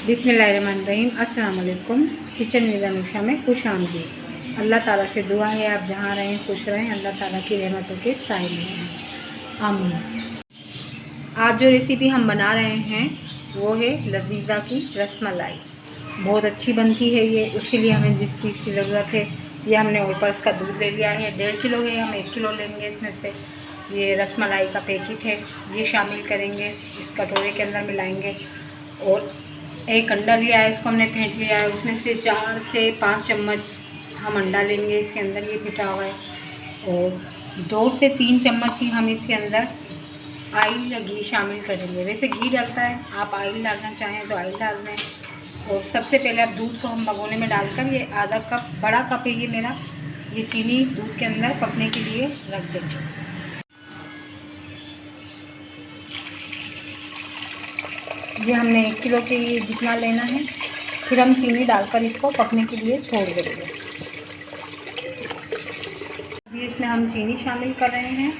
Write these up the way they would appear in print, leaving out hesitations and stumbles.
बिस्मिल्लाहिर्रहमानिर्रहीम। अस्सलाम वालेकुम। किचन विद अनुषा में खुश आमदीद। अल्लाह ताला से दुआ है आप जहाँ रहें खुश रहें, अल्लाह ताला की रहमतों के साए में रहें, आमीन। आज जो रेसिपी हम बना रहे हैं वो है लजीज़ा की रसमलाई। बहुत अच्छी बनती है ये। उसके लिए हमें जिस चीज़ की ज़रूरत है, ये हमने ओपर्स का दूध ले लिया है, 1.5 किलो है, हम 1 किलो लेंगे। इसमें से ये रसमलाई का पैकेट है, ये शामिल करेंगे, इस कटोरे के अंदर मिलाएंगे। और एक अंडा लिया है, इसको हमने फेंट लिया है, उसमें से 4 से 5 चम्मच हम अंडा लेंगे, इसके अंदर ये फिटा हुआ है। और 2 से 3 चम्मच ही हम इसके अंदर ऑयल या घी शामिल करेंगे। वैसे घी डलता है, आप ऑयल डालना चाहें तो ऑयल डाल दें। और सबसे पहले अब दूध को हम भगोने में डालकर, ये आधा कप, बड़ा कप है ये मेरा, ये चीनी दूध के अंदर पकने के लिए रख देंगे। ये हमने 1 किलो के ये जितना लेना है, फिर हम चीनी डालकर इसको पकने के लिए छोड़ देंगे। अभी इसमें हम चीनी शामिल कर रहे हैं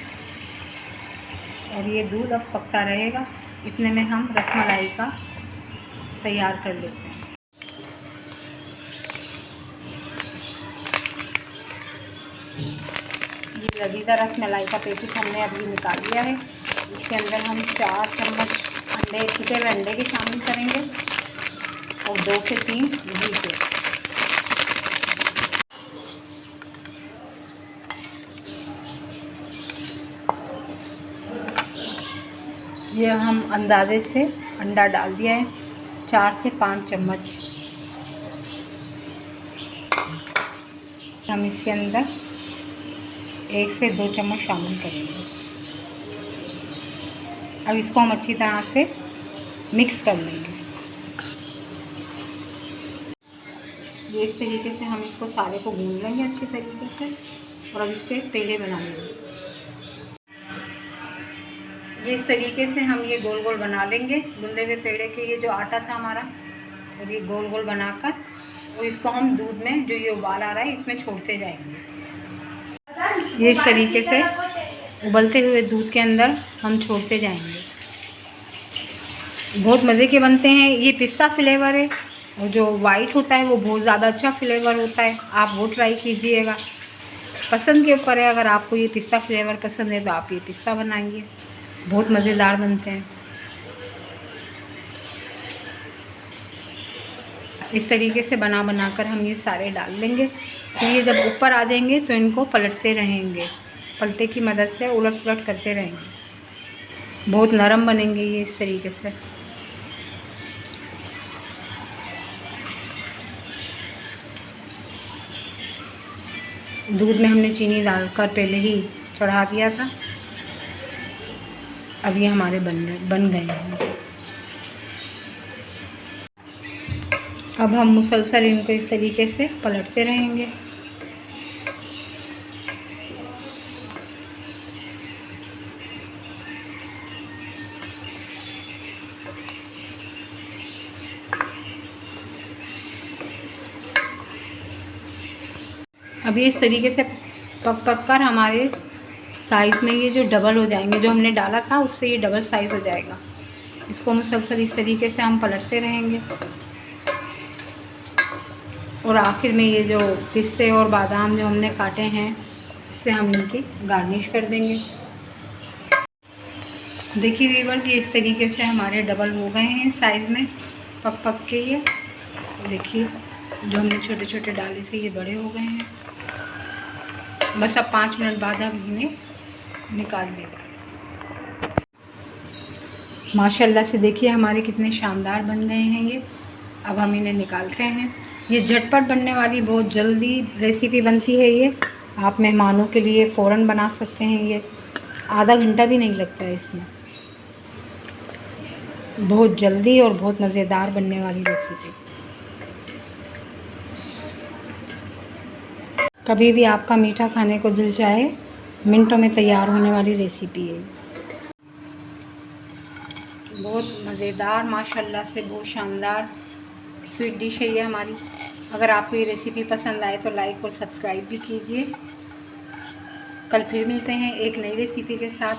और ये दूध अब पकता रहेगा। इतने में हम रसमलाई का तैयार कर लेते हैं। ये लजीज़ा रसमलाई का पैकेट हमने अभी निकाल लिया है। इसके अंदर हम 4 चम्मच अंडे, छुटे हुए अंडे के शामिल करेंगे और 2 से 3 घी के। ये हम अंदाजे से अंडा डाल दिया है, 4 से 5 चम्मच। हम इसके अंदर 1 से 2 चम्मच शामिल करेंगे। अब इसको हम अच्छी तरह से मिक्स कर लेंगे। ये इस तरीके से हम इसको सारे को भून लेंगे अच्छी तरीके से और अब इसके पेड़े बना लेंगे। ये इस तरीके से हम ये गोल गोल बना लेंगे गूंदे हुए पेड़े के। ये जो आटा था हमारा, और ये गोल गोल बनाकर, और इसको हम दूध में, जो ये उबाल आ रहा है, इसमें छोड़ते जाएंगे। ये इस तरीके से उबलते हुए दूध के अंदर हम छोड़ते जाएंगे। बहुत मज़े के बनते हैं। ये पिस्ता फ्लेवर है और जो वाइट होता है वो बहुत ज़्यादा अच्छा फ्लेवर होता है। आप वो ट्राई कीजिएगा, पसंद के ऊपर है। अगर आपको ये पिस्ता फ्लेवर पसंद है तो आप ये पिस्ता बनाइए, बहुत मज़ेदार बनते हैं। इस तरीके से बना कर हम ये सारे डाल लेंगे। तो ये जब ऊपर आ जाएंगे तो इनको पलटते रहेंगे, पलटे की मदद से उलट पुलट करते रहेंगे। बहुत नरम बनेंगे ये इस तरीके से। दूध में हमने चीनी डालकर पहले ही चढ़ा दिया था। अब ये हमारे बन गए हैं। अब हम मुसलसल इनको इस तरीके से पलटते रहेंगे। अब ये इस तरीके से पक कर हमारे साइज़ में ये जो डबल हो जाएंगे, जो हमने डाला था उससे ये डबल साइज़ हो जाएगा। इसको मुसलसल इस तरीके से हम पलटते रहेंगे और आखिर में ये जो पिस्ते और बादाम जो हमने काटे हैं, इससे हम इनकी गार्निश कर देंगे। देखिए व्यूअर्स, ये इस तरीके से हमारे डबल हो गए हैं साइज़ में, पक के। ये देखिए, जो हमने छोटे छोटे डाले थे ये बड़े हो गए हैं। बस अब 5 मिनट बाद हम इन्हें निकाल लेंगे। माशाल्लाह से देखिए हमारे कितने शानदार बन गए हैं ये। अब हम इन्हें निकालते हैं। ये झटपट बनने वाली बहुत जल्दी रेसिपी बनती है ये। आप मेहमानों के लिए फ़ौरन बना सकते हैं। ये आधा घंटा भी नहीं लगता है इसमें। बहुत जल्दी और बहुत मज़ेदार बनने वाली रेसिपी। कभी भी आपका मीठा खाने को दिल चाहे, मिनटों में तैयार होने वाली रेसिपी है। बहुत मज़ेदार, माशाल्लाह से बहुत शानदार स्वीट डिश है ये हमारी। अगर आपको ये रेसिपी पसंद आए तो लाइक और सब्सक्राइब भी कीजिए। कल फिर मिलते हैं एक नई रेसिपी के साथ।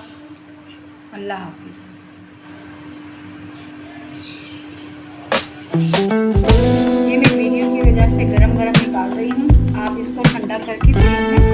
अल्लाह हाफिज़। ये मैं वीडियो की वजह से गरम गरम निकाल रही हूँ, आप इसको ठंडा करके फ्रिज में